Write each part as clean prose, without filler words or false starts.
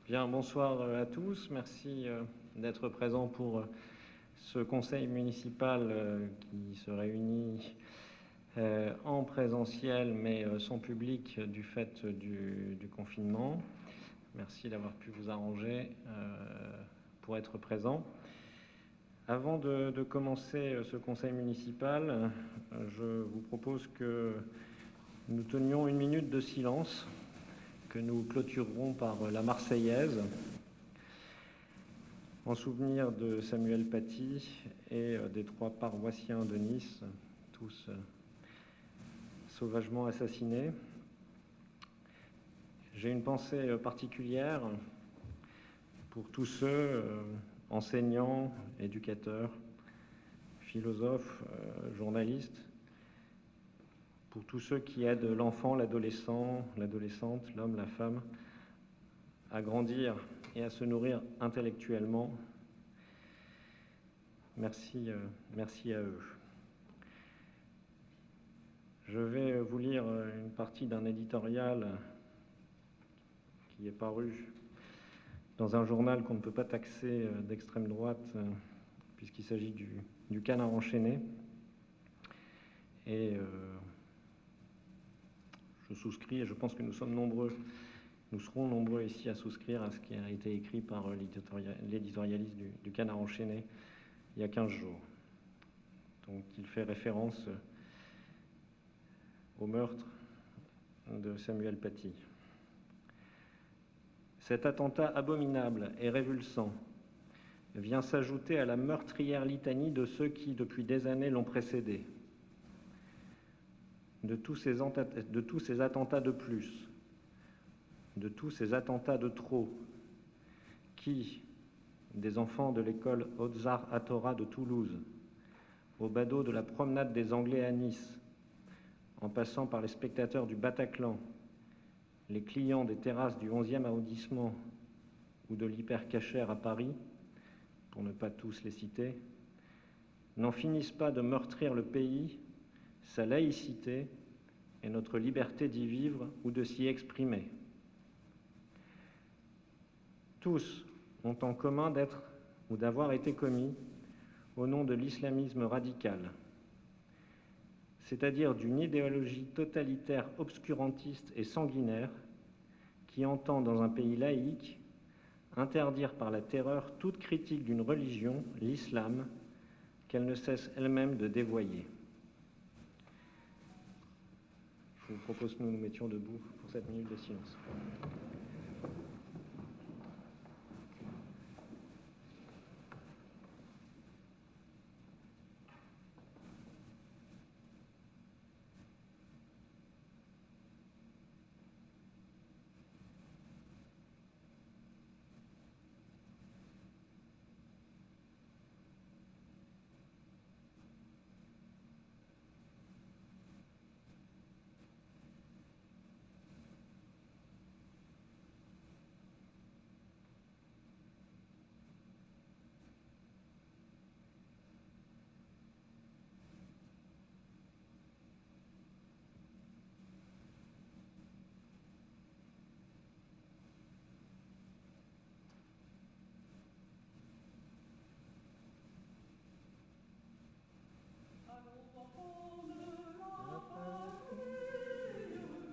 Bien, bonsoir à tous. Merci d'être présents pour ce conseil municipal qui se réunit en présentiel mais sans public du fait du confinement. Merci d'avoir pu vous arranger pour être présent. Avant de commencer ce conseil municipal, je vous propose que nous tenions une minute de silence que nous clôturerons par la Marseillaise, en souvenir de Samuel Paty et des 3 paroissiens de Nice, tous sauvagement assassinés. J'ai une pensée particulière pour tous ceux, enseignants, éducateurs, philosophes, journalistes, pour tous ceux qui aident l'enfant, l'adolescent, l'adolescente, l'homme, la femme, à grandir et à se nourrir intellectuellement. Merci à eux. Je vais vous lire une partie d'un éditorial qui est paru dans un journal qu'on ne peut pas taxer d'extrême droite, puisqu'il s'agit du Canard enchaîné. Et je souscris, et je pense que nous serons nombreux ici à souscrire à ce qui a été écrit par l'éditorialiste du Canard enchaîné il y a 15 jours. Donc il fait référence au meurtre de Samuel Paty. Cet attentat abominable et révulsant vient s'ajouter à la meurtrière litanie de ceux qui, depuis des années, l'ont précédé. De tous ces attentats de plus, de tous ces attentats de trop, qui, des enfants de l'école Ozar Hatorah de Toulouse, au badaud de la promenade des Anglais à Nice, en passant par les spectateurs du Bataclan, les clients des terrasses du 11e arrondissement ou de l'Hypercacher à Paris, pour ne pas tous les citer, n'en finissent pas de meurtrir le pays, sa laïcité et notre liberté d'y vivre ou de s'y exprimer. Tous ont en commun d'être ou d'avoir été commis au nom de l'islamisme radical, c'est-à-dire d'une idéologie totalitaire, obscurantiste et sanguinaire qui entend, dans un pays laïque, interdire par la terreur toute critique d'une religion, l'islam, qu'elle ne cesse elle-même de dévoyer. Je vous propose que nous nous mettions debout pour cette minute de silence.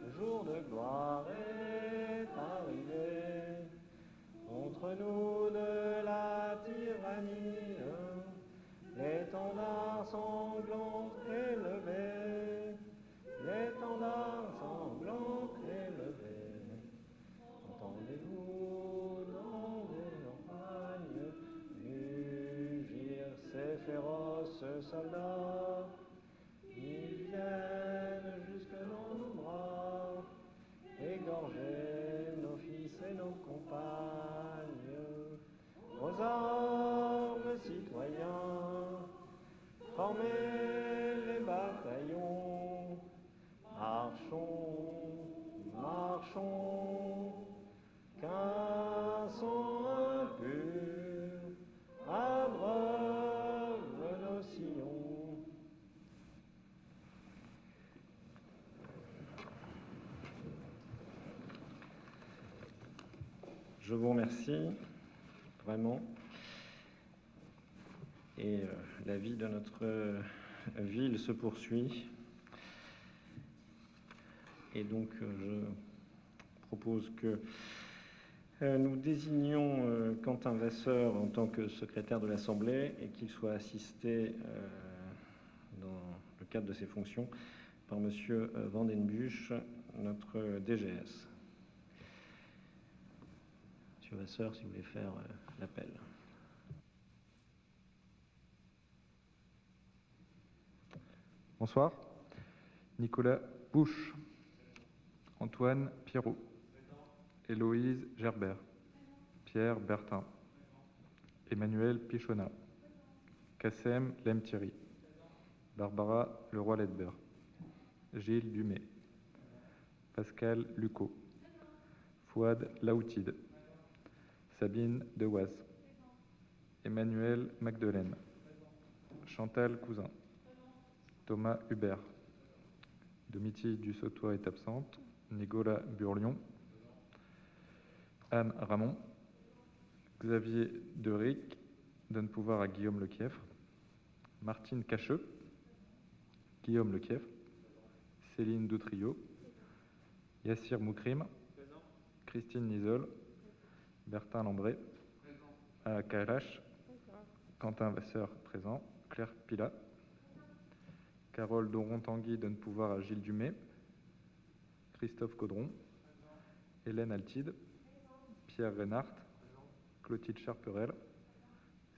Le jour de gloire est arrivé, contre nous de la tyrannie, l'étendard sanglant élevé, l'étendard sanglant élevé. Entendez-vous dans les campagnes mugir ces féroces soldats? Ils viennent jusque dans nos bras, égorger nos fils et nos compagnes. Aux armes, citoyens, formez Je vous remercie, vraiment. Et la vie de notre ville se poursuit. Et donc, je propose que nous désignions Quentin Vasseur en tant que secrétaire de l'Assemblée et qu'il soit assisté dans le cadre de ses fonctions par M. Vandenbusch, notre DGS. M. Vasseur, si vous voulez faire l'appel. Bonsoir. Nicolas Bouche. Antoine Pirot. Héloïse Gerbert. Pierre Bertin. Emmanuel Pichonna. Kassem Lemthierry. Barbara Leroy-Ledbert. Gilles Dumay. Pascal Lucot. Fouad Laoutide. Sabine Deoise. Emmanuel Magdelaine. Chantal Cousin. Thomas Hubert. Domiti Dussautois est absente. Nicolas Burlion. Anne Ramon. Xavier Deric donne pouvoir à Guillaume Lequieffre. Martine Cacheux. Guillaume Lequieffre. Céline Doutriot. Yassir Moukrim. Christine Nisol. Bertin Lambré. Anna Kalash. Quentin Vasseur présent. Claire Pilat. Carole Doron-Tanguy donne pouvoir à Gilles Dumay. Christophe Caudron. Hélène Altide. Pierre Reinhardt. Clotilde Charperel.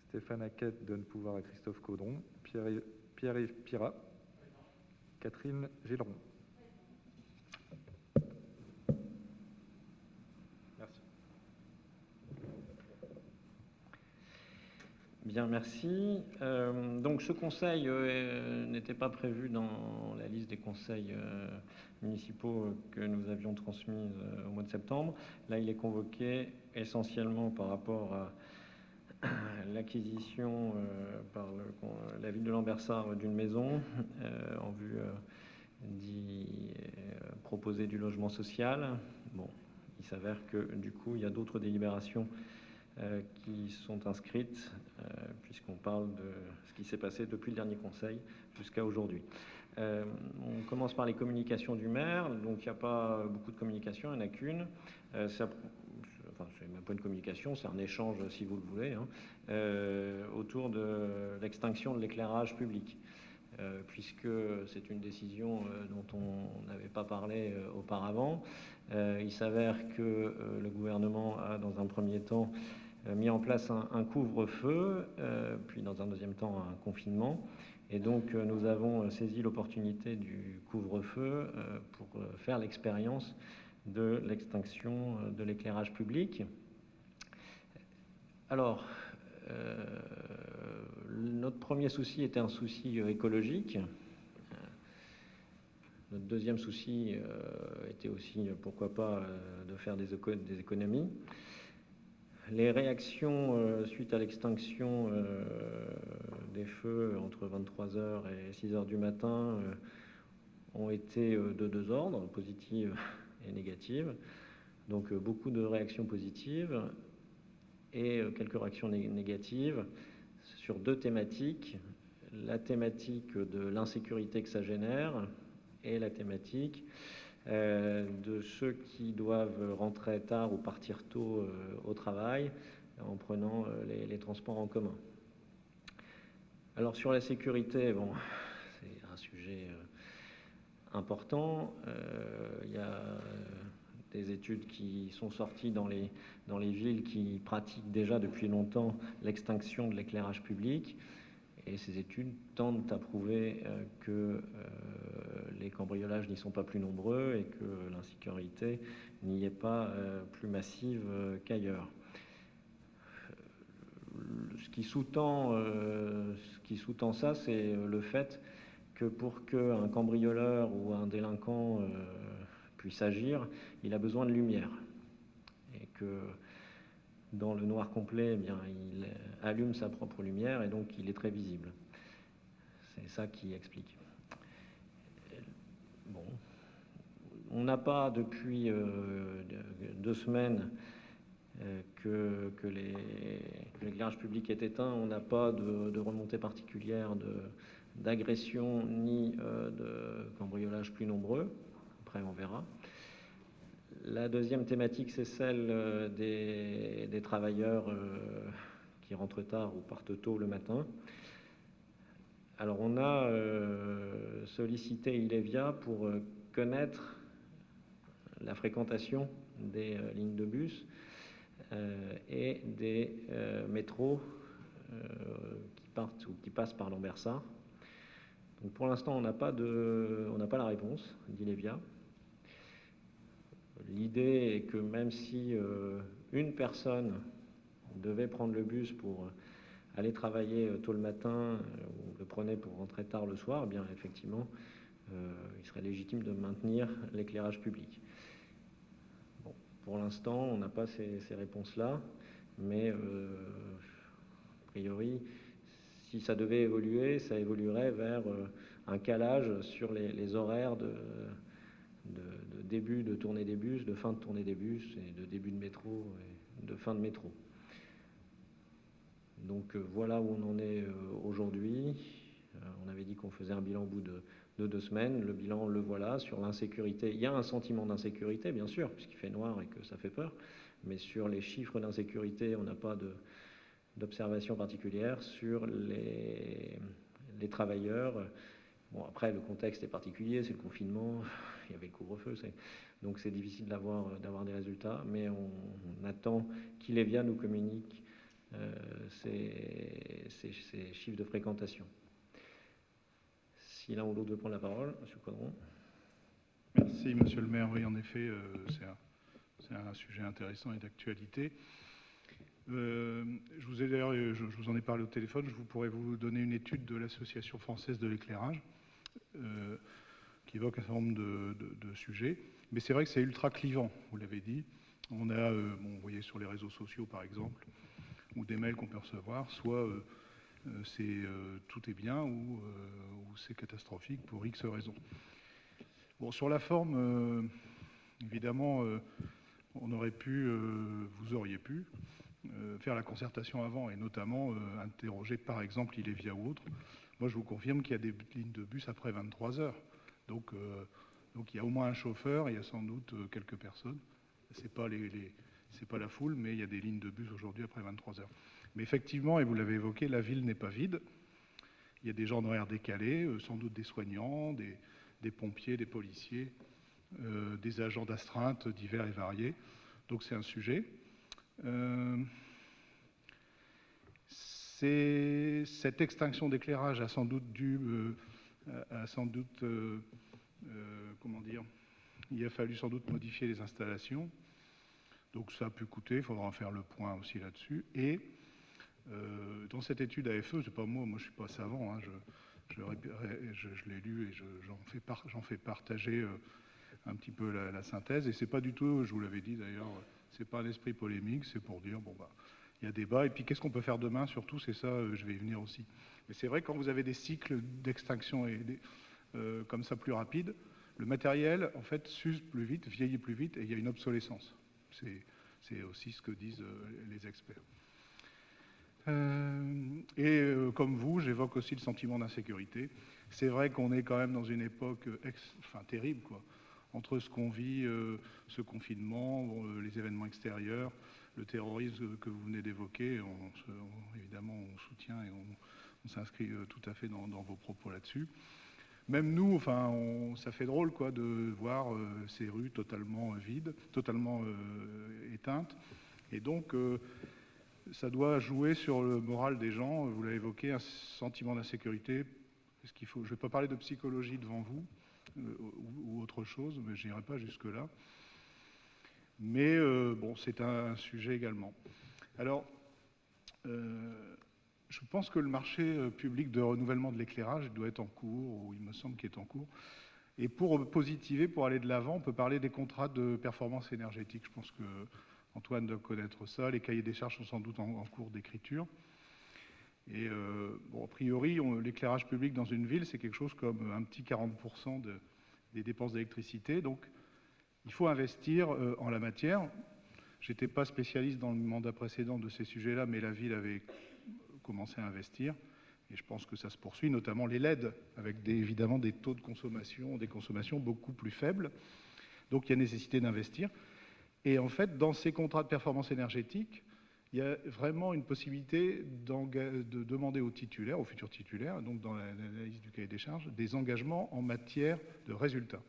Stéphane Hackett donne pouvoir à Christophe Caudron. Pierre-Yves Pirat. Catherine Gilleron. Merci. Bien, merci. Donc ce conseil n'était pas prévu dans la liste des conseils municipaux que nous avions transmis au mois de septembre. Là, il est convoqué essentiellement par rapport à l'acquisition par la ville de Lambersart d'une maison en vue d'y proposer du logement social. Bon, il s'avère que du coup, il y a d'autres délibérations qui sont inscrites, puisqu'on parle de ce qui s'est passé depuis le dernier conseil jusqu'à aujourd'hui. On commence par les communications du maire. Donc il n'y a pas beaucoup de communications, il n'y en a qu'une. C'est même pas une communication, c'est un échange, si vous le voulez, autour de l'extinction de l'éclairage public. Puisque c'est une décision dont on n'avait pas parlé auparavant. Il s'avère que le gouvernement a, dans un premier temps, mis en place un couvre-feu, puis dans un deuxième temps un confinement. Et donc nous avons saisi l'opportunité du couvre-feu pour faire l'expérience de l'extinction de l'éclairage public. Alors, notre premier souci était un souci écologique. Notre deuxième souci était aussi, pourquoi pas, de faire des économies. Les réactions suite à l'extinction des feux entre 23h et 6h du matin ont été de deux ordres, positives et négatives. Donc beaucoup de réactions positives et quelques réactions négatives sur deux thématiques. La thématique de l'insécurité que ça génère et la thématique de ceux qui doivent rentrer tard ou partir tôt au travail en prenant les transports en commun. Alors sur la sécurité, bon, c'est un sujet important. Il y a des études qui sont sorties dans les villes qui pratiquent déjà depuis longtemps l'extinction de l'éclairage public. Et ces études tendent à prouver que les cambriolages n'y sont pas plus nombreux et que l'insécurité n'y est pas plus massive qu'ailleurs. Ce qui sous-tend ça, c'est le fait que pour qu'un cambrioleur ou un délinquant puisse agir, il a besoin de lumière. Et que dans le noir complet, eh bien, il allume sa propre lumière et donc il est très visible. C'est ça qui explique. Bon. On n'a pas, depuis 2 semaines, que l'éclairage public est éteint, on n'a pas de remontée particulière d'agression ni de cambriolage plus nombreux. Après, on verra. La deuxième thématique, c'est celle des travailleurs qui rentrent tard ou partent tôt le matin. Alors, on a sollicité Ilevia pour connaître la fréquentation des lignes de bus et des métros qui partent ou qui passent par Lambersart. Donc pour l'instant, on n'a pas la réponse d'Ilevia. L'idée est que même si une personne devait prendre le bus pour aller travailler tôt le matin ou le prenait pour rentrer tard le soir, eh bien effectivement, il serait légitime de maintenir l'éclairage public. Bon, pour l'instant, on n'a pas ces réponses-là, mais a priori, si ça devait évoluer, ça évoluerait vers un calage sur les horaires de début de tournée des bus, de fin de tournée des bus, et de début de métro et de fin de métro. Donc voilà où on en est aujourd'hui. On avait dit qu'on faisait un bilan au bout de 2 semaines. Le bilan, le voilà. Sur l'insécurité, il y a un sentiment d'insécurité, bien sûr, puisqu'il fait noir et que ça fait peur. Mais sur les chiffres d'insécurité, on n'a pas d'observation particulière. Sur les travailleurs, bon, après, le contexte est particulier, c'est le confinement, il y avait le couvre-feu, donc c'est difficile d'avoir des résultats, mais on attend qu'Ilevia nous communique ces chiffres de fréquentation. Si l'un ou l'autre veut prendre la parole, M. Caudron. Merci, Monsieur le maire. Oui, en effet, c'est un sujet intéressant et d'actualité. Je vous en ai parlé au téléphone. Je pourrais vous donner une étude de l'Association française de l'éclairage qui évoque un certain nombre de sujets. Mais c'est vrai que c'est ultra clivant, vous l'avez dit. On a, vous voyez sur les réseaux sociaux par exemple, ou des mails qu'on peut recevoir, soit tout est bien ou c'est catastrophique pour X raisons. Bon, sur la forme, évidemment, on aurait pu, vous auriez pu, faire la concertation avant et notamment interroger par exemple Ilevia ou autre. Moi, je vous confirme qu'il y a des lignes de bus après 23 heures. Donc il y a au moins un chauffeur, il y a sans doute quelques personnes. C'est pas la foule, mais il y a des lignes de bus aujourd'hui après 23 heures. Mais effectivement, et vous l'avez évoqué, la ville n'est pas vide. Il y a des gens d'horaires décalés, sans doute des soignants, des pompiers, des policiers, des agents d'astreinte divers et variés. Donc c'est un sujet. Cette extinction d'éclairage a sans doute comment dire, il a fallu sans doute modifier les installations. Donc ça a pu coûter, il faudra en faire le point aussi là-dessus. Et dans cette étude AFE, c'est pas moi je suis pas savant, hein, je l'ai lu et j'en fais partager un petit peu la synthèse. Et c'est pas du tout, je vous l'avais dit d'ailleurs, c'est pas un esprit polémique, c'est pour dire bon bah il y a débat. Et puis qu'est-ce qu'on peut faire demain surtout, c'est ça, je vais y venir aussi. Mais c'est vrai quand vous avez des cycles d'extinction et comme ça plus rapides, le matériel en fait s'use plus vite, vieillit plus vite et il y a une obsolescence. C'est aussi ce que disent les experts. Comme vous, j'évoque aussi le sentiment d'insécurité. C'est vrai qu'on est quand même dans une époque terrible, quoi. Entre ce qu'on vit, ce confinement, les événements extérieurs, le terrorisme que vous venez d'évoquer, évidemment on soutient et on s'inscrit tout à fait dans vos propos là-dessus. Même nous, ça fait drôle quoi, de voir ces rues totalement vides, totalement éteintes. Et donc, ça doit jouer sur le moral des gens. Vous l'avez évoqué, un sentiment d'insécurité. Je ne vais pas parler de psychologie devant vous ou autre chose, mais je n'irai pas jusque-là. Mais bon, c'est un sujet également. Alors, je pense que le marché public de renouvellement de l'éclairage doit être en cours, ou il me semble qu'il est en cours. Et pour positiver, pour aller de l'avant, on peut parler des contrats de performance énergétique. Je pense que Antoine doit connaître ça. Les cahiers des charges sont sans doute en cours d'écriture. Et bon, a priori, l'éclairage public dans une ville, c'est quelque chose comme un petit 40% des dépenses d'électricité. Donc, il faut investir en la matière. Je n'étais pas spécialiste dans le mandat précédent de ces sujets-là, mais la ville avait commencé à investir. Et je pense que ça se poursuit, notamment les LED, avec évidemment des taux de consommation, des consommations beaucoup plus faibles. Donc il y a nécessité d'investir. Et en fait, dans ces contrats de performance énergétique, il y a vraiment une possibilité de demander aux titulaires, aux futurs titulaires, donc dans l'analyse du cahier des charges, des engagements en matière de résultats.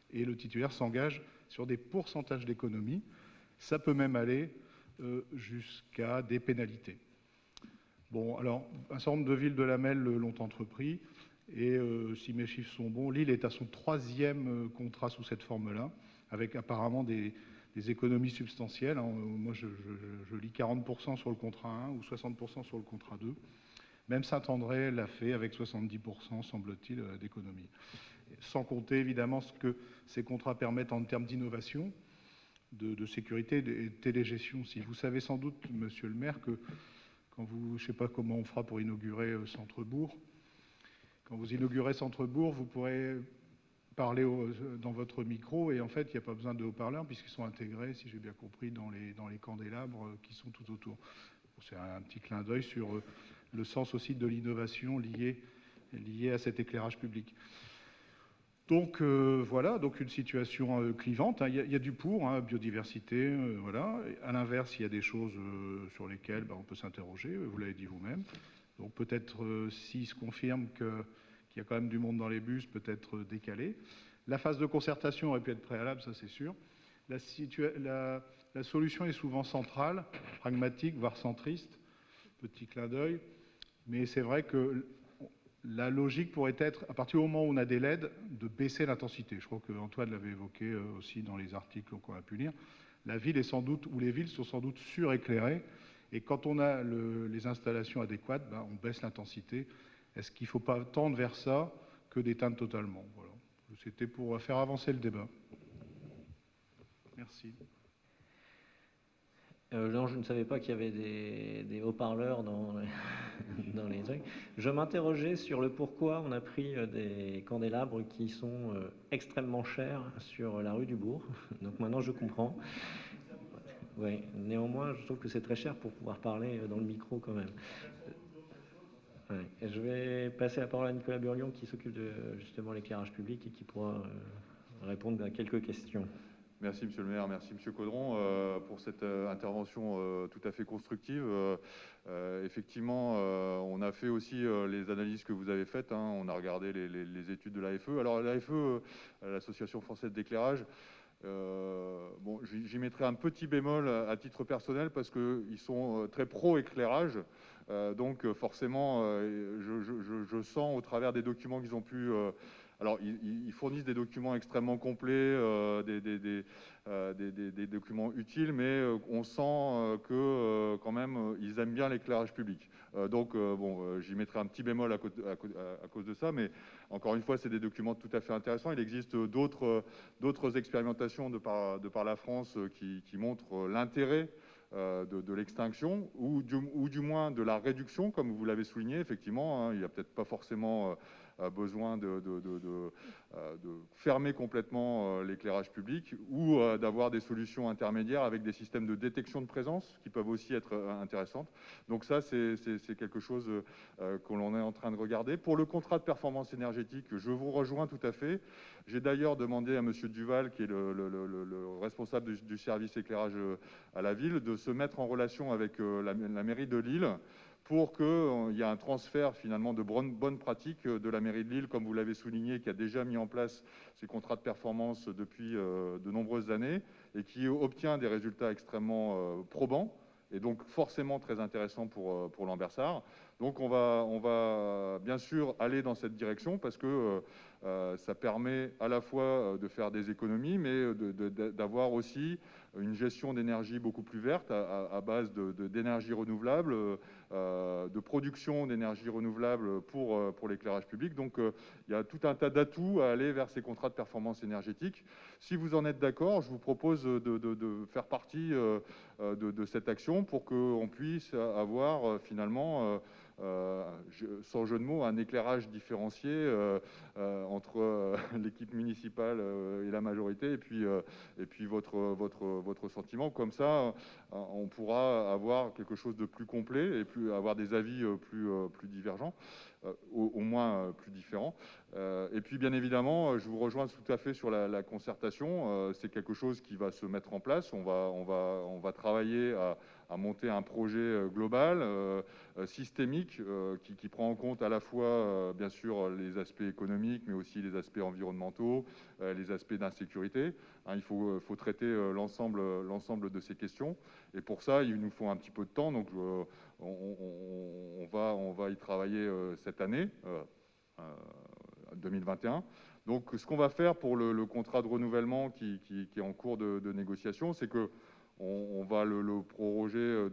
Et le titulaire s'engage sur des pourcentages d'économie. Ça peut même aller jusqu'à des pénalités. Bon, alors, un certain nombre de villes de la MEL l'ont entrepris, et si mes chiffres sont bons, Lille est à son 3e contrat sous cette forme-là, avec apparemment des économies substantielles. Moi, je lis 40% sur le contrat 1 ou 60% sur le contrat 2. Même Saint-André l'a fait avec 70%, semble-t-il, d'économies. Sans compter, évidemment, ce que ces contrats permettent en termes d'innovation, de sécurité et de télégestion. Si vous savez sans doute, monsieur le maire, que quand vous, je ne sais pas comment on fera pour inaugurer Centrebourg, quand vous inaugurez Centrebourg, vous pourrez parler dans votre micro, et en fait, il n'y a pas besoin de haut-parleurs, puisqu'ils sont intégrés, si j'ai bien compris, dans les candélabres qui sont tout autour. C'est un petit clin d'œil sur le sens aussi de l'innovation liée à cet éclairage public. Donc voilà, donc une situation clivante. Il y a du pour, biodiversité, voilà. À l'inverse, il y a des choses sur lesquelles on peut s'interroger, vous l'avez dit vous-même. Donc peut-être, s'il se confirme qu'il y a quand même du monde dans les bus, peut-être décalé. La phase de concertation aurait pu être préalable, ça c'est sûr. La solution est souvent centrale, pragmatique, voire centriste. Petit clin d'œil. Mais c'est vrai que la logique pourrait être, à partir du moment où on a des LED, de baisser l'intensité. Je crois qu'Antoine l'avait évoqué aussi dans les articles qu'on a pu lire. La ville est sans doute, ou les villes sont sans doute suréclairées. Et quand on a les installations adéquates, on baisse l'intensité. Est-ce qu'il ne faut pas tendre vers ça que d'éteindre totalement? Voilà. C'était pour faire avancer le débat. Merci. Non, je ne savais pas qu'il y avait des haut-parleurs dans les trucs. Je m'interrogeais sur le pourquoi on a pris des candélabres qui sont extrêmement chers sur la rue du Bourg. Donc maintenant, je comprends. Oui, néanmoins, je trouve que c'est très cher pour pouvoir parler dans le micro quand même. Ouais. Et je vais passer la parole à Nicolas Burlion qui s'occupe de justement l'éclairage public et qui pourra répondre à quelques questions. Merci Monsieur le maire, merci Monsieur Caudron pour cette intervention tout à fait constructive. Effectivement, on a fait aussi les analyses que vous avez faites, on a regardé les études de l'AFE. Alors l'AFE, l'Association française d'éclairage, bon, j'y mettrai un petit bémol à titre personnel parce qu'ils sont très pro-éclairage. Donc forcément, je sens au travers des documents qu'ils ont pu... alors, ils fournissent des documents extrêmement complets, des documents utiles, mais on sent que quand même, ils aiment bien l'éclairage public. Donc, bon, j'y mettrai un petit bémol à cause de ça, mais encore une fois, c'est des documents tout à fait intéressants. Il existe d'autres expérimentations de par la France qui montrent l'intérêt de l'extinction ou du moins de la réduction, comme vous l'avez souligné, effectivement. Il n'y a peut-être pas forcément besoin de fermer complètement l'éclairage public ou d'avoir des solutions intermédiaires avec des systèmes de détection de présence qui peuvent aussi être intéressantes. Donc ça, c'est quelque chose que l'on est en train de regarder. Pour le contrat de performance énergétique, je vous rejoins tout à fait. J'ai d'ailleurs demandé à Monsieur Duval, qui est le responsable du service éclairage à la ville, de se mettre en relation avec la mairie de Lille pour qu'il y ait un transfert finalement de bonnes pratiques de la mairie de Lille, comme vous l'avez souligné, qui a déjà mis en place ces contrats de performance depuis de nombreuses années et qui obtient des résultats extrêmement probants et donc forcément très intéressants pour Lambersart. Donc on va bien sûr aller dans cette direction parce que ça permet à la fois de faire des économies, mais d'avoir aussi une gestion d'énergie beaucoup plus verte à base d'énergie renouvelable, de production d'énergie renouvelable pour l'éclairage public. Donc il y a tout un tas d'atouts à aller vers ces contrats de performance énergétique. Si vous en êtes d'accord, je vous propose de faire partie de cette action pour qu'on puisse avoir finalement sans jeu de mots, un éclairage différencié entre l'équipe municipale et la majorité, et puis votre sentiment. Comme ça, on pourra avoir quelque chose de plus complet et avoir des avis plus divergents, au moins plus différents. Et puis, bien évidemment, je vous rejoins tout à fait sur la concertation. C'est quelque chose qui va se mettre en place. On va travailler à monter un projet global, systémique, qui prend en compte à la fois, bien sûr, les aspects économiques, mais aussi les aspects environnementaux, les aspects d'insécurité. Il faut traiter l'ensemble de ces questions. Et pour ça, il nous faut un petit peu de temps. Donc, on va y travailler cette année, 2021. Donc, ce qu'on va faire pour le contrat de renouvellement qui est en cours de négociation, c'est que on va le proroger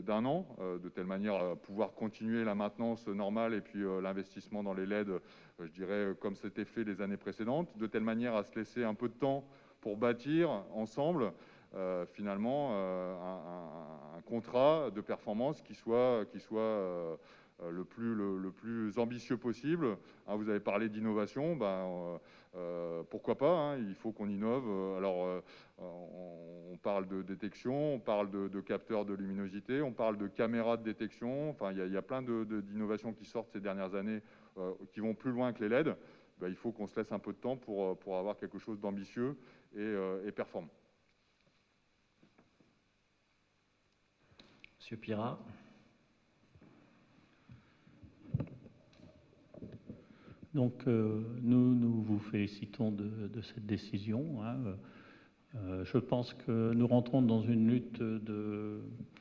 d'un an, de telle manière à pouvoir continuer la maintenance normale et puis l'investissement dans les LED, je dirais, comme c'était fait les années précédentes, de telle manière à se laisser un peu de temps pour bâtir ensemble, finalement, un contrat de performance qui soit le plus ambitieux possible. Vous avez parlé d'innovation, pourquoi pas, il faut qu'on innove. Alors, on parle de détection, on parle de capteurs de luminosité, on parle de caméras de détection. Enfin, il y a plein d'innovations qui sortent ces dernières années qui vont plus loin que les LED. Il faut qu'on se laisse un peu de temps pour avoir quelque chose d'ambitieux et performant. Monsieur Pirat. Donc, nous vous félicitons de cette décision. Je pense que nous rentrons dans une lutte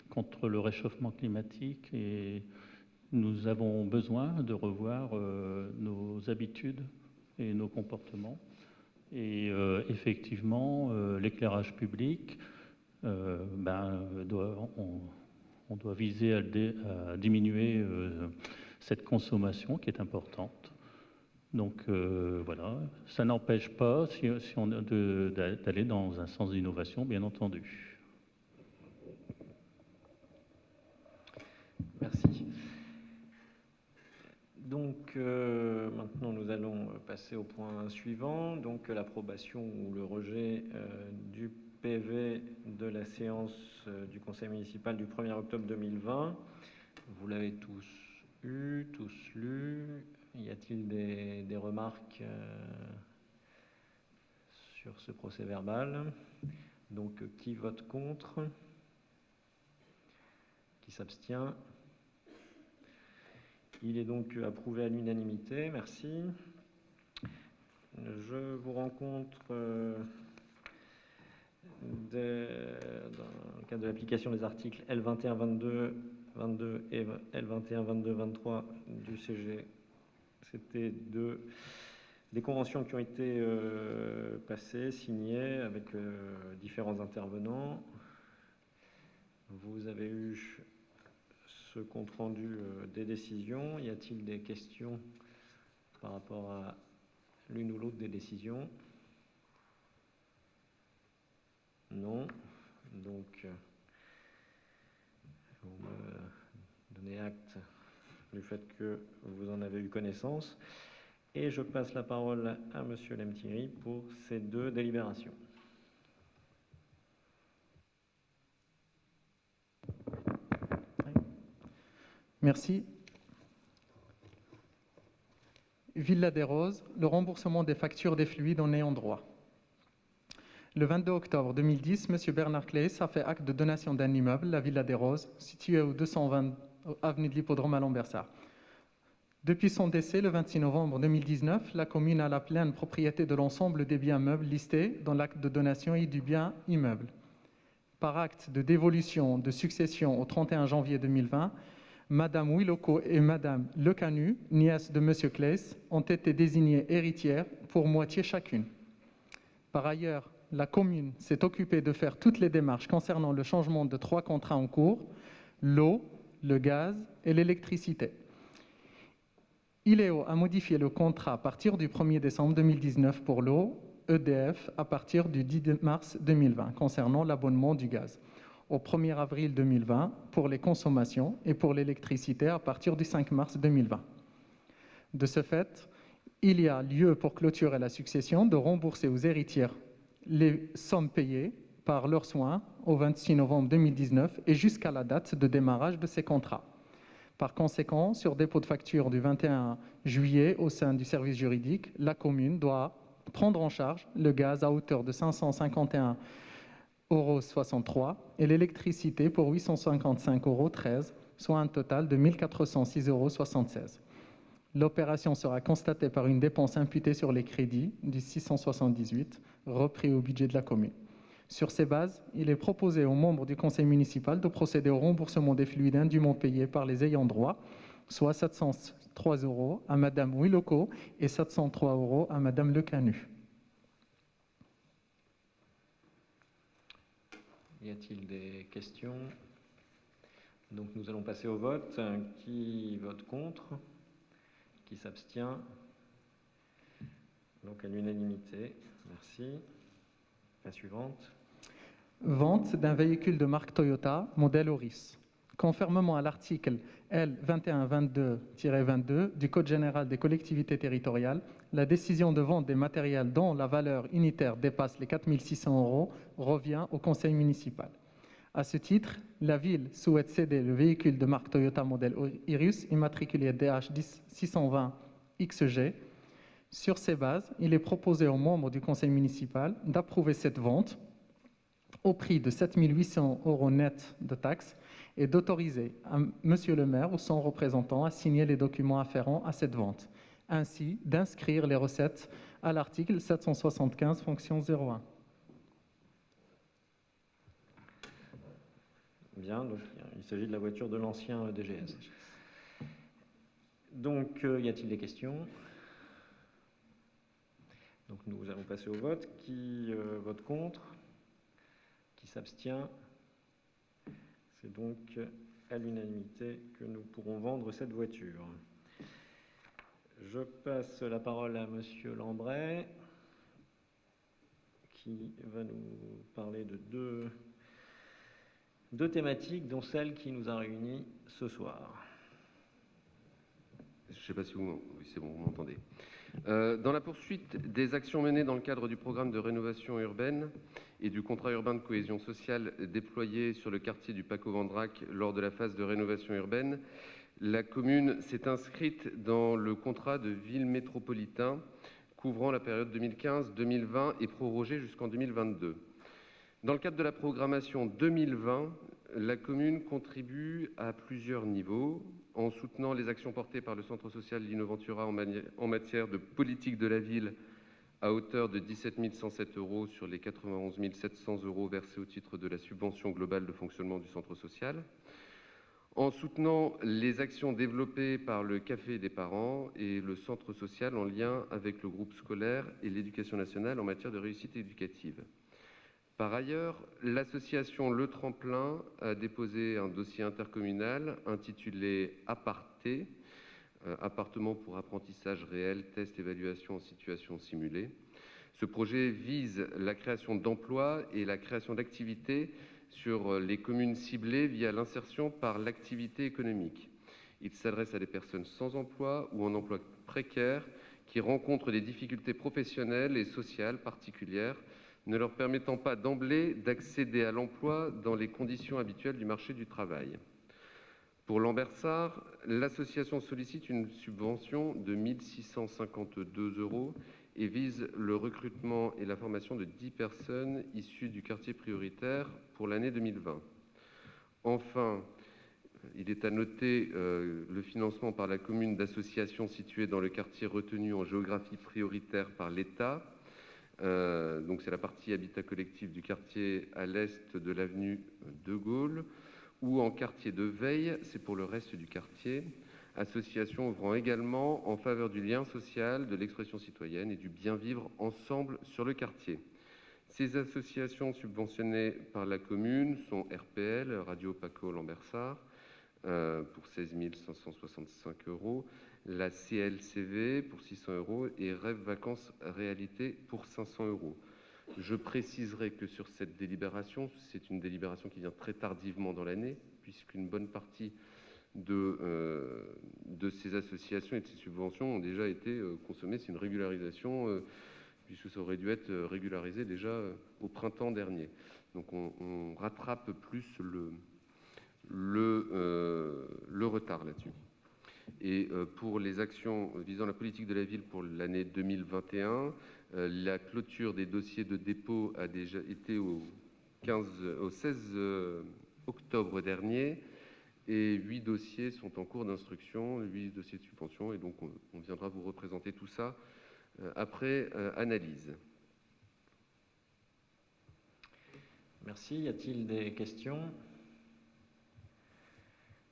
contre le réchauffement climatique et nous avons besoin de revoir nos habitudes et nos comportements. Et effectivement, l'éclairage public, on doit viser à diminuer cette consommation qui est importante. Donc voilà, ça n'empêche pas d'aller dans un sens d'innovation, bien entendu. Merci. Donc maintenant nous allons passer au point suivant, donc l'approbation ou le rejet du PV de la séance du Conseil municipal du 1er octobre 2020. Vous l'avez tous eu, tous lu. Y a-t-il des remarques sur ce procès-verbal? Donc, qui vote contre? Qui s'abstient? Il est donc approuvé à l'unanimité. Merci. Je vous rencontre dans le cadre de l'application des articles L21, 22 et L21, 22, 23 du CG. C'était des conventions qui ont été passées, signées avec différents intervenants. Vous avez eu ce compte-rendu des décisions. Y a-t-il des questions par rapport à l'une ou l'autre des décisions? Non. Donc, vous me donnez acte du fait que vous en avez eu connaissance. Et je passe la parole à Monsieur Lemthierry pour ces deux délibérations. Merci. Villa des Roses, le remboursement des factures des fluides en ayant droit. Le 22 octobre 2010, M. Bernard Claes a fait acte de donation d'un immeuble, la Villa des Roses, située au 220 avenue de l'Hippodrome à Lambersart. Depuis son décès, le 26 novembre 2019, la commune a la pleine propriété de l'ensemble des biens meubles listés dans l'acte de donation et du bien immeuble. Par acte de dévolution de succession au 31 janvier 2020, Madame Wiloko et Madame Lecanu, nièces de M. Claes, ont été désignées héritières pour moitié chacune. Par ailleurs, la commune s'est occupée de faire toutes les démarches concernant le changement de 3 contrats en cours, l'eau, le gaz et l'électricité. ILEO a modifié le contrat à partir du 1er décembre 2019 pour l'eau, EDF à partir du 10 mars 2020 concernant l'abonnement du gaz. au 1er avril 2020 pour les consommations et pour l'électricité à partir du 5 mars 2020. De ce fait, il y a lieu pour clôturer la succession de rembourser aux héritières les sommes payées par leurs soins au 26 novembre 2019 et jusqu'à la date de démarrage de ces contrats. Par conséquent, sur dépôt de facture du 21 juillet au sein du service juridique, la commune doit prendre en charge le gaz à hauteur de 551,63 € et l'électricité pour 855,13 €, soit un total de 1 406,76 €. L'opération sera constatée par une dépense imputée sur les crédits du 678 repris au budget de la commune. Sur ces bases, il est proposé aux membres du conseil municipal de procéder au remboursement des fluides indûment payés par les ayants droit, soit 703 € à Madame Wiloko et 703 € à Madame Lecanu. Y a-t-il des questions? Donc nous allons passer au vote. Qui vote contre? Qui s'abstient? Donc à l'unanimité. Merci. La suivante. Vente d'un véhicule de marque Toyota, modèle Auris. Conformément à l'article L. 2122-22 du Code général des collectivités territoriales, la décision de vente des matériels dont la valeur unitaire dépasse les 4 600 € revient au conseil municipal. À ce titre, la ville souhaite céder le véhicule de marque Toyota modèle Iris, immatriculé DH 620 XG. Sur ces bases, il est proposé aux membres du conseil municipal d'approuver cette vente au prix de 7 800 € net de taxes et d'autoriser Monsieur le maire ou son représentant à signer les documents afférents à cette vente, ainsi d'inscrire les recettes à l'article 775 fonction 01. Bien, donc il s'agit de la voiture de l'ancien DGS. Donc, y a-t-il des questions? Donc nous allons passer au vote. Qui vote contre? Qui s'abstient? C'est donc à l'unanimité que nous pourrons vendre cette voiture. Je passe la parole à Monsieur Lambret, qui va nous parler de deux thématiques, dont celle qui nous a réunis ce soir. Je ne sais pas si oui, c'est bon, vous m'entendez. Dans la poursuite des actions menées dans le cadre du programme de rénovation urbaine et du contrat urbain de cohésion sociale déployé sur le quartier du Paco-Vendrac lors de la phase de rénovation urbaine, la commune s'est inscrite dans le contrat de ville métropolitain couvrant la période 2015-2020 et prorogé jusqu'en 2022. Dans le cadre de la programmation 2020, la commune contribue à plusieurs niveaux en soutenant les actions portées par le Centre social L'Innoventura en matière de politique de la ville à hauteur de 17 107 € sur les 91 700 € versés au titre de la subvention globale de fonctionnement du centre social, en soutenant les actions développées par le Café des parents et le centre social en lien avec le groupe scolaire et l'éducation nationale en matière de réussite éducative. Par ailleurs, l'association Le Tremplin a déposé un dossier intercommunal intitulé Aparté, appartement pour apprentissage réel, test, évaluation en situation simulée. Ce projet vise la création d'emplois et la création d'activités sur les communes ciblées via l'insertion par l'activité économique. Il s'adresse à des personnes sans emploi ou en emploi précaire qui rencontrent des difficultés professionnelles et sociales particulières, ne leur permettant pas d'emblée d'accéder à l'emploi dans les conditions habituelles du marché du travail. Pour Lambersart, l'association sollicite une subvention de 1 652 € et vise le recrutement et la formation de 10 personnes issues du quartier prioritaire pour l'année 2020. Enfin, il est à noter le financement par la commune d'associations situées dans le quartier retenu en géographie prioritaire par l'État. Donc c'est la partie habitat collectif du quartier à l'est de l'avenue de Gaulle, ou en quartier de veille, c'est pour le reste du quartier. Association ouvrant également en faveur du lien social, de l'expression citoyenne et du bien vivre ensemble sur le quartier. Ces associations subventionnées par la commune sont RPL, Radio Paco Lambersart, pour 16 565 €, la CLCV pour 600 € et Rêve Vacances Réalité pour 500 €. Je préciserai que sur cette délibération, c'est une délibération qui vient très tardivement dans l'année, puisqu'une bonne partie de ces associations et de ces subventions ont déjà été consommées. C'est une régularisation, puisque ça aurait dû être régularisé déjà au printemps dernier. Donc on rattrape plus le retard là-dessus. Et pour les actions visant la politique de la ville pour l'année 2021, la clôture des dossiers de dépôt a déjà été au 16 octobre dernier, et 8 dossiers sont en cours d'instruction, 8 dossiers de subvention, et donc on viendra vous représenter tout ça après analyse. Merci. Y a-t-il des questions?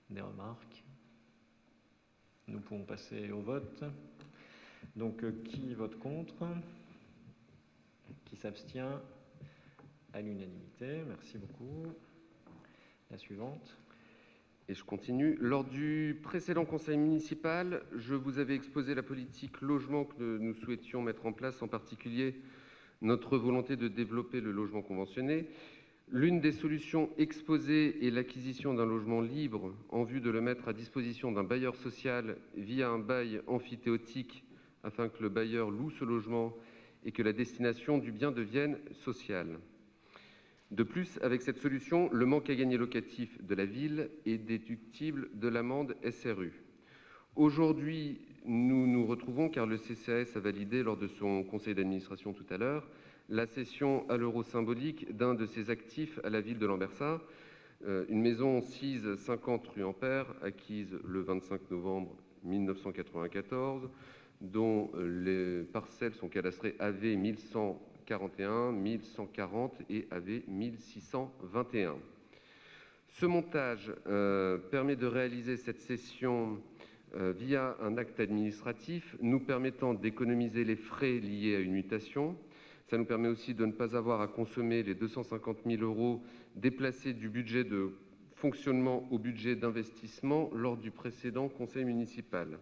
Des remarques? Nous pouvons passer au vote. Donc, qui vote contre? Qui s'abstient? À l'unanimité. Merci beaucoup. La suivante. Et je continue. Lors du précédent conseil municipal, je vous avais exposé la politique logement que nous souhaitions mettre en place, en particulier notre volonté de développer le logement conventionné. L'une des solutions exposées est l'acquisition d'un logement libre en vue de le mettre à disposition d'un bailleur social via un bail amphithéotique afin que le bailleur loue ce logement et que la destination du bien devienne sociale. De plus, avec cette solution, le manque à gagner locatif de la ville est déductible de l'amende SRU. Aujourd'hui, nous nous retrouvons, car le CCAS a validé lors de son conseil d'administration tout à l'heure, la cession à l'euro symbolique d'un de ses actifs à la ville de Lambersart, une maison sise 50 rue Ampère, acquise le 25 novembre 1994, dont les parcelles sont cadastrées AV 1141, 1140 et AV 1621. Ce montage permet de réaliser cette cession via un acte administratif, nous permettant d'économiser les frais liés à une mutation. Ça nous permet aussi de ne pas avoir à consommer les 250 000 € déplacés du budget de fonctionnement au budget d'investissement lors du précédent conseil municipal.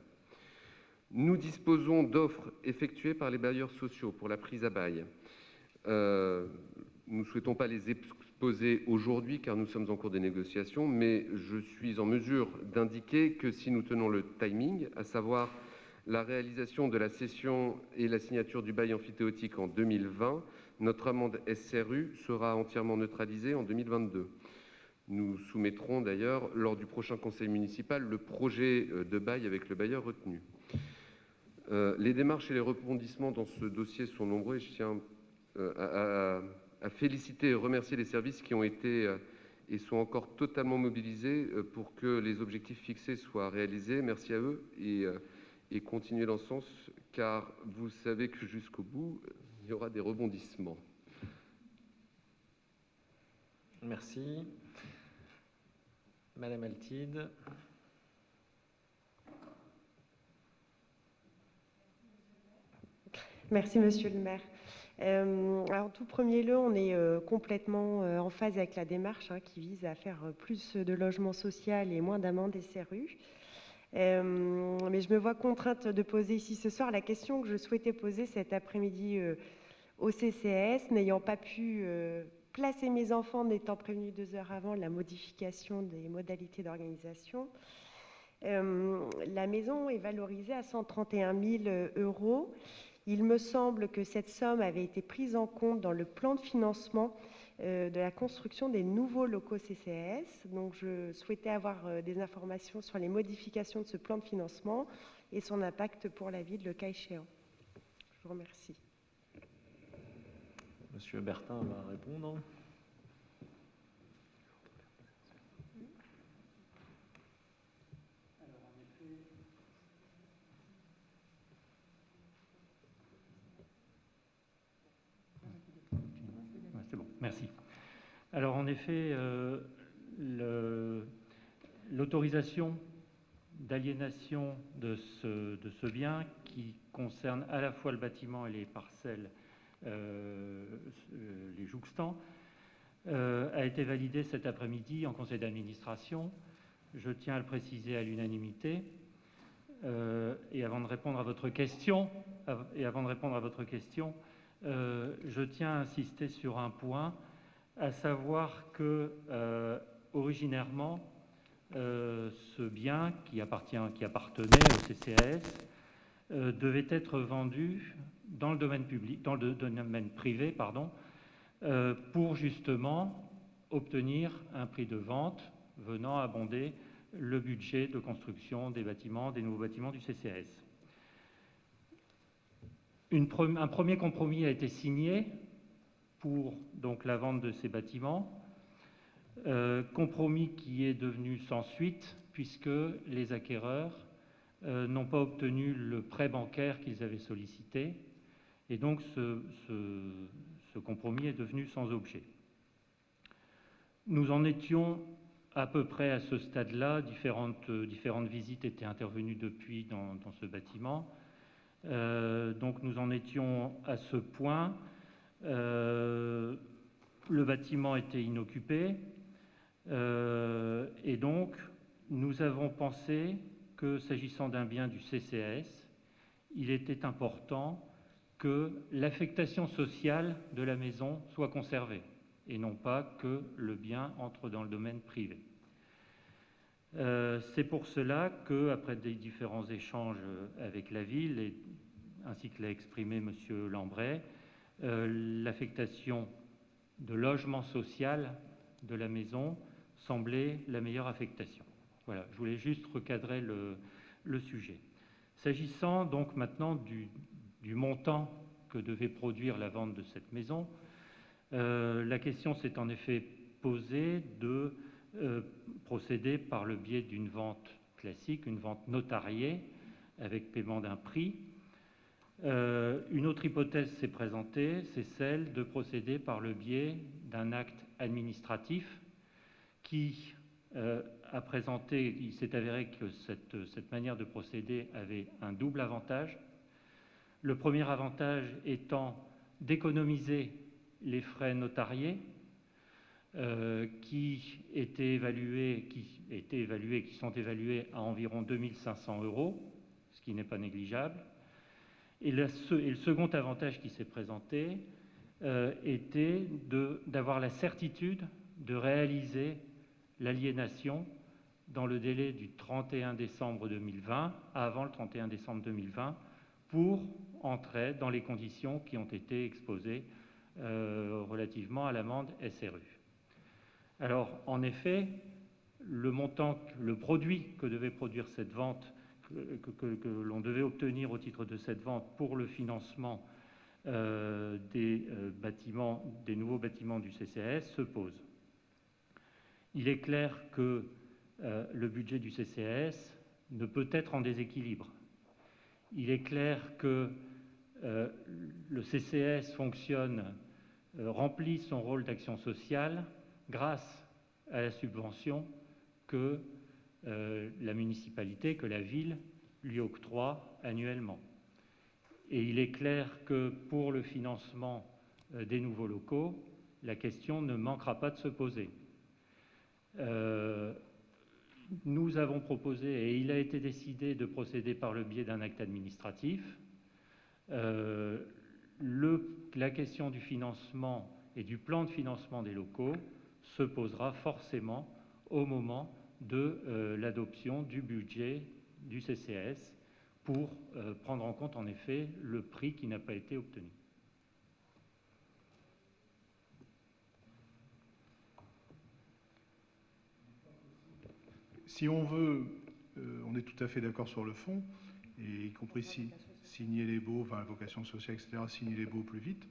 Nous disposons d'offres effectuées par les bailleurs sociaux pour la prise à bail. Nous ne souhaitons pas les exposer aujourd'hui car nous sommes en cours de négociation, mais je suis en mesure d'indiquer que si nous tenons le timing, à savoir la réalisation de la cession et la signature du bail amphithéotique en 2020, notre amende SRU sera entièrement neutralisée en 2022. Nous soumettrons d'ailleurs lors du prochain conseil municipal le projet de bail avec le bailleur retenu. Les démarches et les rebondissements dans ce dossier sont nombreux et je tiens à féliciter et remercier les services qui ont été et sont encore totalement mobilisés pour que les objectifs fixés soient réalisés. Merci à eux et continuez dans ce sens, car vous savez que jusqu'au bout, il y aura des rebondissements. Merci. Madame Altide. Merci, Monsieur le maire. Alors, en tout premier lieu, on est complètement en phase avec la démarche qui vise à faire plus de logement social et moins d'amendes SRU. Mais je me vois contrainte de poser ici ce soir la question que je souhaitais poser cet après-midi au CCAS, n'ayant pas pu placer mes enfants, n'étant prévenus 2 heures avant la modification des modalités d'organisation. La maison est valorisée à 131 000 €. Il me semble que cette somme avait été prise en compte dans le plan de financement de la construction des nouveaux locaux CCAS. Donc, je souhaitais avoir des informations sur les modifications de ce plan de financement et son impact pour la ville, le cas échéant. Je vous remercie. Monsieur Bertin va répondre. C'est bon, merci. Alors en effet, l'autorisation d'aliénation de ce bien qui concerne à la fois le bâtiment et les parcelles, les jouxtants, a été validée cet après-midi en conseil d'administration. Je tiens à le préciser à l'unanimité. Et avant de répondre à votre question, je tiens à insister sur un point, à savoir que originairement, ce bien qui appartenait au CCAS devait être vendu dans le domaine public, dans le domaine privé, pour justement obtenir un prix de vente venant abonder le budget de construction des bâtiments, des nouveaux bâtiments du CCAS. Un premier compromis a été signé pour donc la vente de ces bâtiments, compromis qui est devenu sans suite puisque les acquéreurs n'ont pas obtenu le prêt bancaire qu'ils avaient sollicité, et donc ce compromis est devenu sans objet. Nous en étions à peu près à ce stade-là. Différentes visites étaient intervenues depuis dans ce bâtiment. Donc nous en étions à ce point. Le bâtiment était inoccupé. Et donc nous avons pensé que, s'agissant d'un bien du CCAS, il était important que l'affectation sociale de la maison soit conservée et non pas que le bien entre dans le domaine privé. C'est pour cela qu'après des différents échanges avec la ville, ainsi que l'a exprimé M. Lambret, l'affectation de logement social de la maison semblait la meilleure affectation. Voilà, je voulais juste recadrer le sujet. S'agissant donc maintenant du montant que devait produire la vente de cette maison, la question s'est en effet posée de procéder par le biais d'une vente classique, une vente notariée avec paiement d'un prix. Une autre hypothèse s'est présentée, c'est celle de procéder par le biais d'un acte administratif qui a présenté, il s'est avéré que cette manière de procéder avait un double avantage. Le premier avantage étant d'économiser les frais notariés qui sont évalués à environ 2 500 €, ce qui n'est pas négligeable. Et le second avantage qui s'est présenté était d'avoir la certitude de réaliser l'aliénation dans le délai du 31 décembre 2020, avant le 31 décembre 2020, pour entrer dans les conditions qui ont été exposées relativement à l'amende SRU. Alors, en effet, le produit que devait produire cette vente, que l'on devait obtenir au titre de cette vente pour le financement des nouveaux bâtiments du CCAS se pose. Il est clair que le budget du CCAS ne peut être en déséquilibre. Il est clair que le CCAS remplit son rôle d'action sociale grâce à la subvention que la municipalité, que la ville lui octroie annuellement. Et il est clair que pour le financement des nouveaux locaux, la question ne manquera pas de se poser. Nous avons proposé, et il a été décidé de procéder par le biais d'un acte administratif. La question du financement et du plan de financement des locaux se posera forcément au moment de l'adoption du budget du CCAS pour prendre en compte en effet le prix qui n'a pas été obtenu. Si on veut, on est tout à fait d'accord sur le fond, et y compris signer les baux, enfin la vocation sociale, etc., signer les baux plus vite,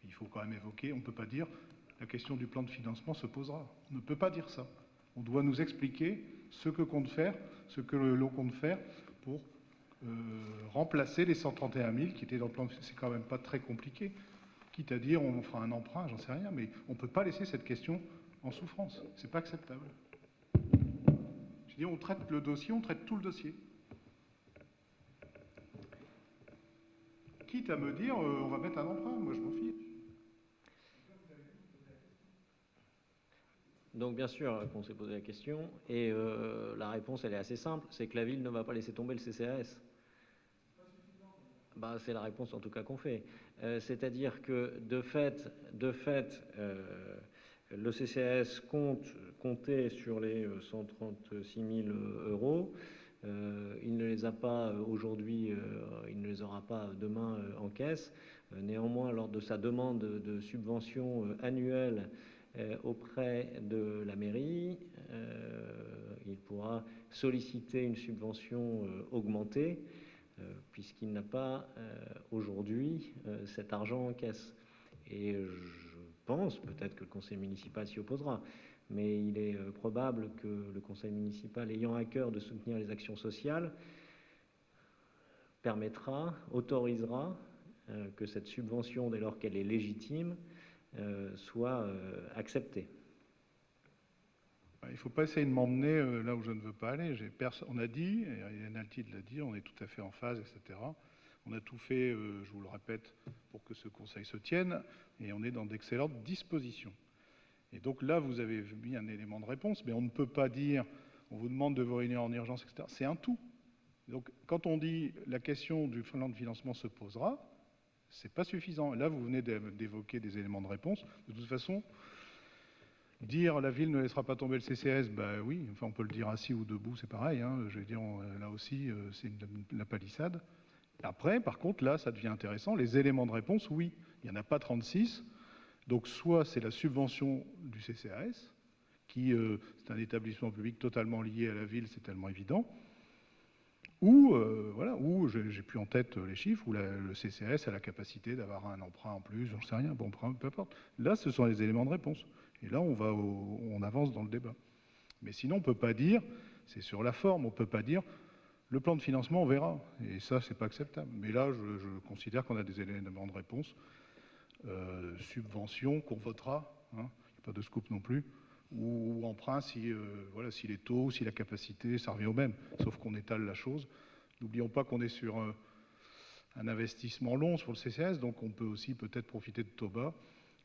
il faut quand même évoquer, on ne peut pas dire la question du plan de financement se posera. On ne peut pas dire ça. On doit nous expliquer ce que l'on compte faire pour remplacer les 131 000 qui étaient dans le plan. C'est quand même pas très compliqué. Quitte à dire on fera un emprunt, j'en sais rien, mais on ne peut pas laisser cette question en souffrance. C'est pas acceptable. Je dis, on traite le dossier, on traite tout le dossier. Quitte à me dire, on va mettre un emprunt, moi je m'en fiche. Donc bien sûr qu'on s'est posé la question, et la réponse elle est assez simple, c'est que la ville ne va pas laisser tomber le CCAS. C'est la réponse en tout cas qu'on fait. C'est-à-dire que de fait, le CCAS comptait sur les 136 000 euros. Il ne les a pas aujourd'hui, il ne les aura pas demain en caisse. Néanmoins, lors de sa demande de subvention annuelle auprès de la mairie, il pourra solliciter une subvention augmentée, puisqu'il n'a pas aujourd'hui cet argent en caisse. Et je pense, peut-être que le conseil municipal s'y opposera, mais il est probable que le conseil municipal, ayant à cœur de soutenir les actions sociales, autorisera que cette subvention, dès lors qu'elle est légitime, soit acceptée. Il ne faut pas essayer de m'emmener là où je ne veux pas aller. On a dit, et Yann Altid l'a dit, on est tout à fait en phase, etc. On a tout fait, je vous le répète, pour que ce conseil se tienne, et on est dans d'excellentes dispositions. Et donc là, vous avez mis un élément de réponse, mais on ne peut pas dire, on vous demande de vous réunir en urgence, etc. C'est un tout. Donc quand on dit la question du plan de financement se posera, c'est pas suffisant. Là, vous venez d'évoquer des éléments de réponse. De toute façon, dire la ville ne laissera pas tomber le CCAS, oui, enfin on peut le dire assis ou debout, c'est pareil. Je veux dire, là aussi, c'est la palissade. Après, par contre, là, ça devient intéressant. Les éléments de réponse, oui, il n'y en a pas 36. Donc soit c'est la subvention du CCAS, qui c'est un établissement public totalement lié à la ville, c'est tellement évident, ou j'ai plus en tête les chiffres, où le CCAS a la capacité d'avoir un emprunt en plus, j'en sais rien, bon, peu importe. Là, ce sont les éléments de réponse. Et là, on avance dans le débat. Mais sinon, on ne peut pas dire, c'est sur la forme, on ne peut pas dire, le plan de financement, on verra. Et ça, c'est pas acceptable. Mais là, je considère qu'on a des éléments de réponse. Subvention qu'on votera, il n'y a pas de scoop non plus, ou emprunt si les taux, si la capacité, ça revient au même, sauf qu'on étale la chose. N'oublions pas qu'on est sur un investissement long sur le CCAS, donc on peut aussi peut-être profiter de taux bas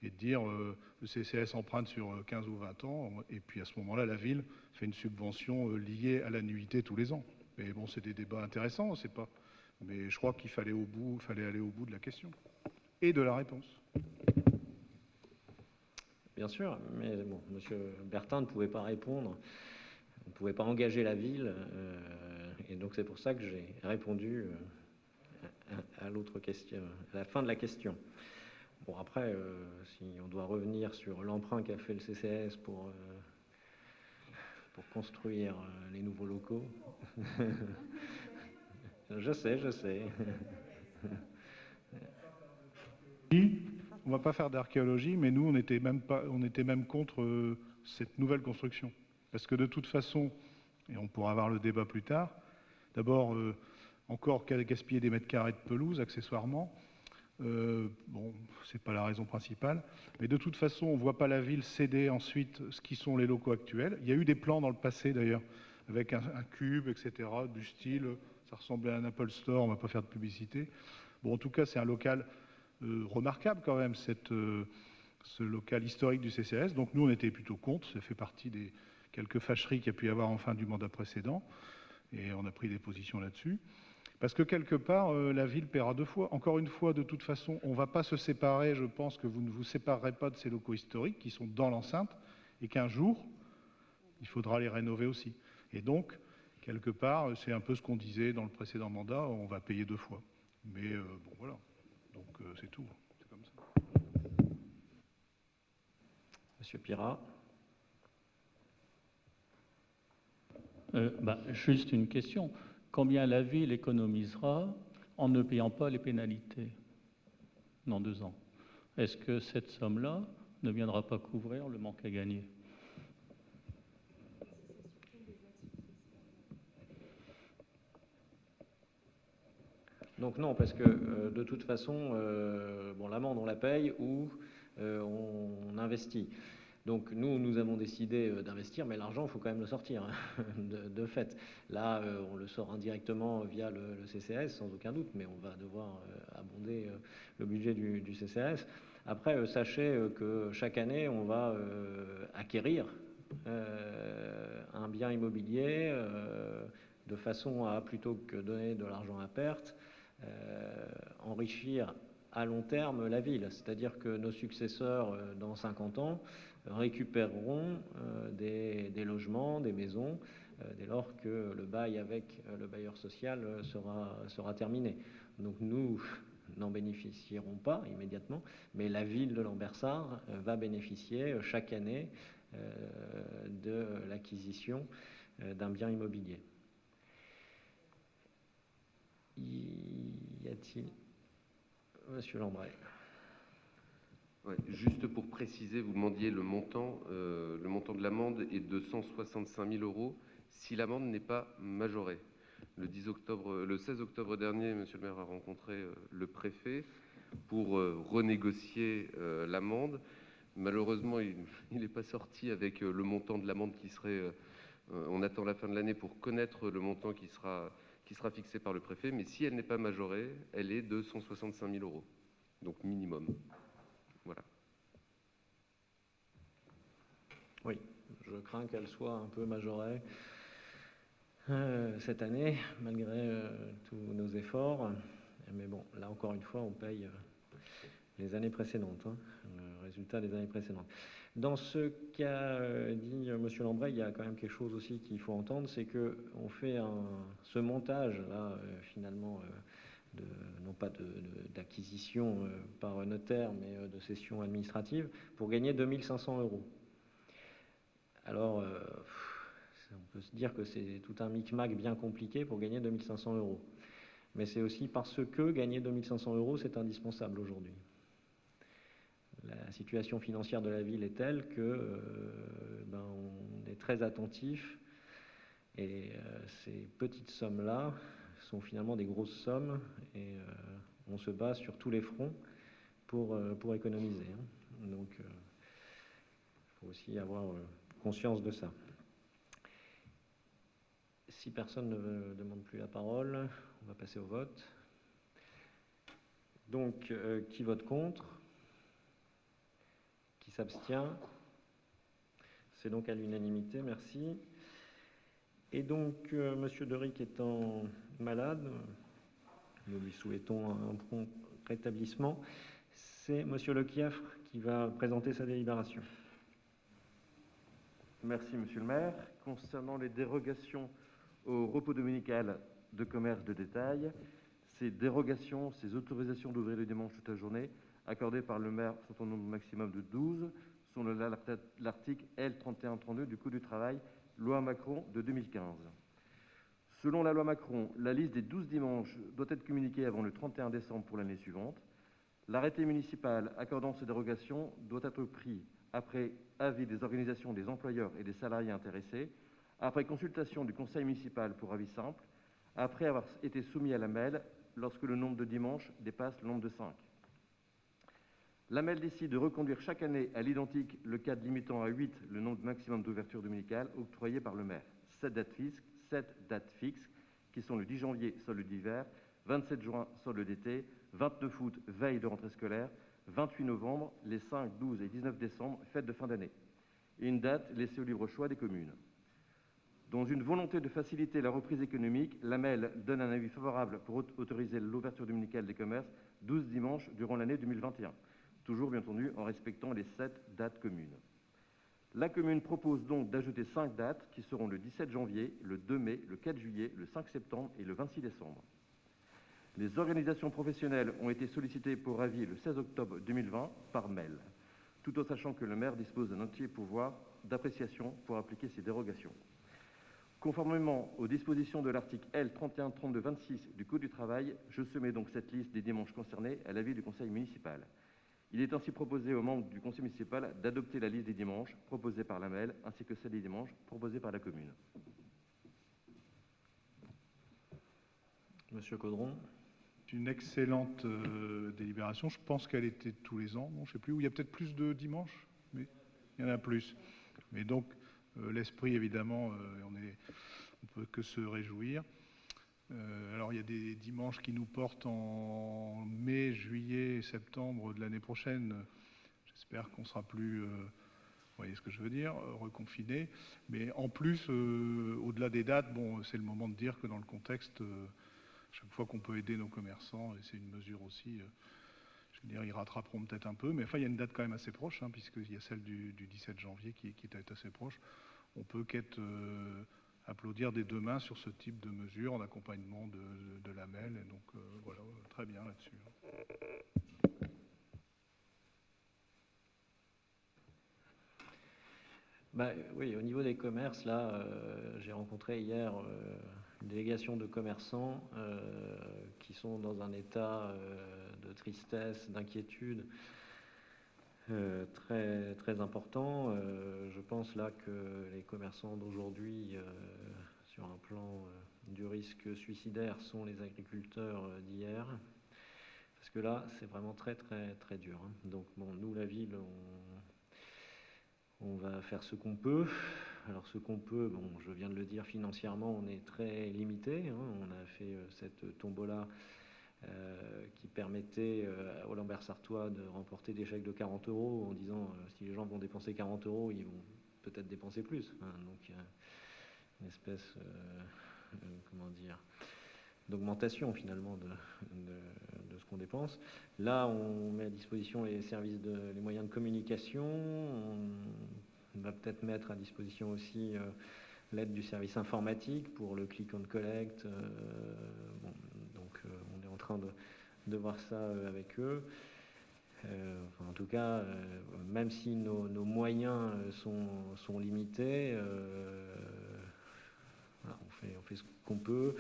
et de dire le CCAS emprunte sur 15 ou 20 ans, et puis à ce moment-là, la ville fait une subvention liée à l'annuité tous les ans. Mais bon, c'est des débats intéressants, c'est pas. Mais je crois qu'il fallait aller au bout de la question et de la réponse. Bien sûr, mais bon, M. Bertin ne pouvait pas répondre, ne pouvait pas engager la ville, et donc c'est pour ça que j'ai répondu à l'autre question, à la fin de la question. Bon, après, si on doit revenir sur l'emprunt qu'a fait le CCAS pour construire les nouveaux locaux, je sais. On ne va pas faire d'archéologie, mais nous, on était même contre cette nouvelle construction. Parce que de toute façon, et on pourra avoir le débat plus tard, d'abord, encore gaspiller des mètres carrés de pelouse, accessoirement. Bon, c'est pas la raison principale. Mais de toute façon, on ne voit pas la ville céder ensuite ce qui sont les locaux actuels. Il y a eu des plans dans le passé, d'ailleurs, avec un cube, etc., du style, ça ressemblait à un Apple Store, on ne va pas faire de publicité. Bon, en tout cas, c'est un local remarquable quand même, ce local historique du CCAS. Donc nous, on était plutôt contre. Ça fait partie des quelques fâcheries qu'il y a pu y avoir en fin du mandat précédent. Et on a pris des positions là-dessus. Parce que quelque part, la ville paiera deux fois. Encore une fois, de toute façon, on ne va pas se séparer. Je pense que vous ne vous séparerez pas de ces locaux historiques qui sont dans l'enceinte et qu'un jour, il faudra les rénover aussi. Et donc, quelque part, c'est un peu ce qu'on disait dans le précédent mandat, on va payer deux fois. Mais bon, voilà. Donc c'est tout, c'est comme ça. Monsieur Pirat. Juste une question. Combien la ville économisera en ne payant pas les pénalités dans 2 ans? Est-ce que cette somme-là ne viendra pas couvrir le manque à gagner? Donc non, parce que de toute façon, l'amende on la paye ou on investit. Donc nous avons décidé d'investir, mais l'argent, il faut quand même le sortir, hein, de fait. Là, on le sort indirectement via le CCAS, sans aucun doute, mais on va devoir abonder le budget du CCAS. Après, sachez que chaque année, on va acquérir un bien immobilier de façon à, plutôt que donner de l'argent à perte, enrichir à long terme la ville. C'est-à-dire que nos successeurs, dans 50 ans, récupéreront des logements, des maisons, dès lors que le bail avec le bailleur social sera terminé. Donc nous n'en bénéficierons pas immédiatement, mais la ville de Lambersart va bénéficier chaque année de l'acquisition d'un bien immobilier. Y a-t-il... Monsieur Lambret. Ouais, juste pour préciser, vous demandiez le montant de l'amende est de 165 000 € si l'amende n'est pas majorée. Le 16 octobre dernier, monsieur le maire a rencontré le préfet pour renégocier l'amende. Malheureusement, il n'est pas sorti avec le montant de l'amende qui serait... on attend la fin de l'année pour connaître le montant qui sera fixé par le préfet, mais si elle n'est pas majorée, elle est de 165 000 €, donc minimum. Voilà. Oui, je crains qu'elle soit un peu majorée cette année, malgré tous nos efforts. Mais bon, là encore une fois, on paye les années précédentes, le résultat des années précédentes. Dans ce qu'a dit M. Lambret, il y a quand même quelque chose aussi qu'il faut entendre, c'est qu'on fait ce montage, là, finalement, non pas d'acquisition par notaire, mais de cession administrative, pour gagner 2 500 €. Alors, on peut se dire que c'est tout un micmac bien compliqué pour gagner 2 500 €. Mais c'est aussi parce que gagner 2 500 €, c'est indispensable aujourd'hui. La situation financière de la ville est telle que on est très attentif et ces petites sommes-là sont finalement des grosses sommes et on se base sur tous les fronts pour économiser. Donc, il faut aussi avoir conscience de ça. Si personne ne demande plus la parole, on va passer au vote. Donc, qui vote contre? Qui s'abstient? C'est donc à l'unanimité, merci. Et donc, M. Deric étant malade, nous lui souhaitons un prompt rétablissement. C'est M. Lequieffre qui va présenter sa délibération. Merci, Monsieur le maire. Concernant les dérogations au repos dominical de commerce de détail, ces dérogations, ces autorisations d'ouvrir le dimanche toute la journée, accordées par le maire sont au nombre maximum de 12, sont l'article L3132 du Code du travail, loi Macron de 2015. Selon la loi Macron, la liste des 12 dimanches doit être communiquée avant le 31 décembre pour l'année suivante. L'arrêté municipal accordant ces dérogations doit être pris après avis des organisations des employeurs et des salariés intéressés, après consultation du conseil municipal pour avis simple, après avoir été soumis à l'AMEL lorsque le nombre de dimanches dépasse le nombre de 5. L'AMEL décide de reconduire chaque année à l'identique le cadre limitant à 8 le nombre maximum d'ouverture dominicale octroyé par le maire. 7 dates fixes, qui sont le 10 janvier, solde d'hiver, 27 juin, solde d'été, 29 août, veille de rentrée scolaire, 28 novembre, les 5, 12 et 19 décembre, fête de fin d'année. Et une date laissée au libre choix des communes. Dans une volonté de faciliter la reprise économique, l'AMEL donne un avis favorable pour autoriser l'ouverture dominicale des commerces 12 dimanches durant l'année 2021, toujours bien entendu en respectant les 7 dates communes. La commune propose donc d'ajouter 5 dates qui seront le 17 janvier, le 2 mai, le 4 juillet, le 5 septembre et le 26 décembre. Les organisations professionnelles ont été sollicitées pour avis le 16 octobre 2020 par mail, tout en sachant que le maire dispose d'un entier pouvoir d'appréciation pour appliquer ces dérogations. Conformément aux dispositions de l'article L3132-26 du Code du travail, je soumets donc cette liste des dimanches concernés à l'avis du conseil municipal. Il est ainsi proposé aux membres du conseil municipal d'adopter la liste des dimanches proposée par l'AMEL ainsi que celle des dimanches proposée par la commune. Monsieur Caudron. C'est une excellente délibération. Je pense qu'elle était tous les ans. Bon, je ne sais plus où il y a peut-être plus de dimanches, mais il y en a plus. Mais donc, l'esprit, évidemment, on ne peut que se réjouir. Alors, il y a des dimanches qui nous portent en mai, juillet, septembre de l'année prochaine. J'espère qu'on sera plus, vous voyez ce que je veux dire, reconfiné. Mais en plus, au-delà des dates, bon, c'est le moment de dire que dans le contexte, chaque fois qu'on peut aider nos commerçants, et c'est une mesure aussi, je veux dire, ils rattraperont peut-être un peu, mais enfin, il y a une date quand même assez proche, hein, puisqu'il y a celle du 17 janvier qui est assez proche. On peut qu'être applaudir des deux mains sur ce type de mesure en accompagnement de l'AMEL, et donc voilà, très bien là-dessus. Bah, oui, au niveau des commerces, là, j'ai rencontré hier une délégation de commerçants qui sont dans un état de tristesse, d'inquiétude très, très important. Je pense là que les commerçants d'aujourd'hui, sur un plan du risque suicidaire, sont les agriculteurs d'hier. Parce que là, c'est vraiment très, très, très dur, hein. Donc, bon, nous, la ville, on va faire ce qu'on peut. Alors ce qu'on peut, bon, je viens de le dire, financièrement, on est très limité, hein. On a fait cette tombola qui permettait aux Lambert-Sartois de remporter des chèques de 40 € en disant si les gens vont dépenser 40 €, ils vont peut-être dépenser plus, hein. Donc une espèce, comment dire, d'augmentation finalement de ce qu'on dépense. Là, on met à disposition les services, les moyens de communication. On va peut-être mettre à disposition aussi l'aide du service informatique pour le click and collect. Bon, donc, on est en train de voir ça avec eux. Enfin, en tout cas, même si nos moyens sont limités, voilà, on fait ce qu'on peut.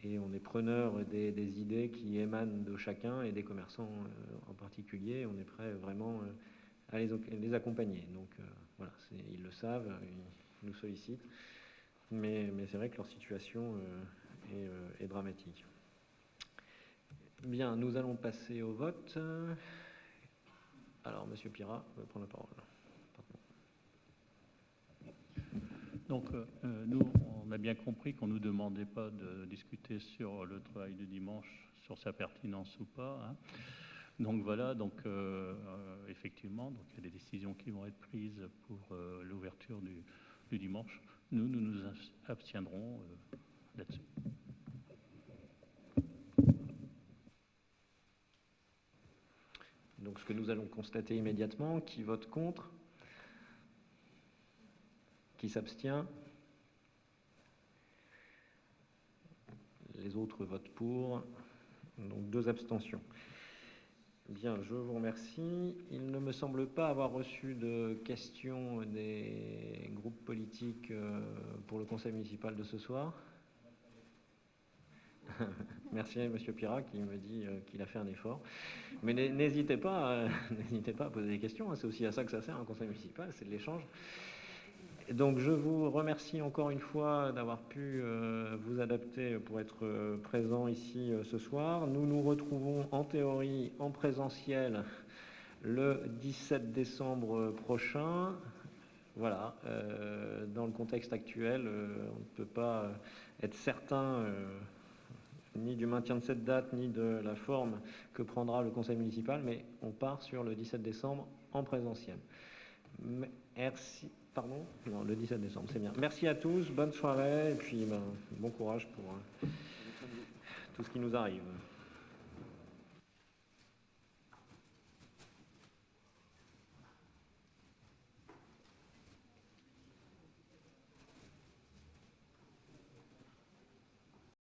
Et on est preneur des idées qui émanent de chacun et des commerçants en particulier. On est prêt vraiment à les accompagner. Donc voilà, ils le savent, ils nous sollicitent. Mais c'est vrai que leur situation est dramatique. Bien, nous allons passer au vote. Alors, Monsieur Pirat va prendre la parole. Donc, nous, on a bien compris qu'on ne nous demandait pas de discuter sur le travail du dimanche, sur sa pertinence ou pas, hein. Donc voilà, donc effectivement, donc il y a des décisions qui vont être prises pour l'ouverture du dimanche. Nous nous abstiendrons là-dessus. Donc ce que nous allons constater immédiatement, qui vote contre ? Qui s'abstient? Les autres votent pour. Donc 2 abstentions. Bien, je vous remercie. Il ne me semble pas avoir reçu de questions des groupes politiques pour le conseil municipal de ce soir. Merci à M. Pirat qui me dit qu'il a fait un effort. Mais n'hésitez pas à poser des questions, hein. C'est aussi à ça que ça sert un conseil municipal, c'est de l'échange. Donc je vous remercie encore une fois d'avoir pu vous adapter pour être présent ici ce soir. Nous nous retrouvons en théorie en présentiel le 17 décembre prochain. Voilà, dans le contexte actuel, on ne peut pas être certain ni du maintien de cette date, ni de la forme que prendra le conseil municipal, mais on part sur le 17 décembre en présentiel. Merci. Pardon ? Non, le 17 décembre, c'est bien. Merci à tous, bonne soirée, et puis bon courage pour tout ce qui nous arrive.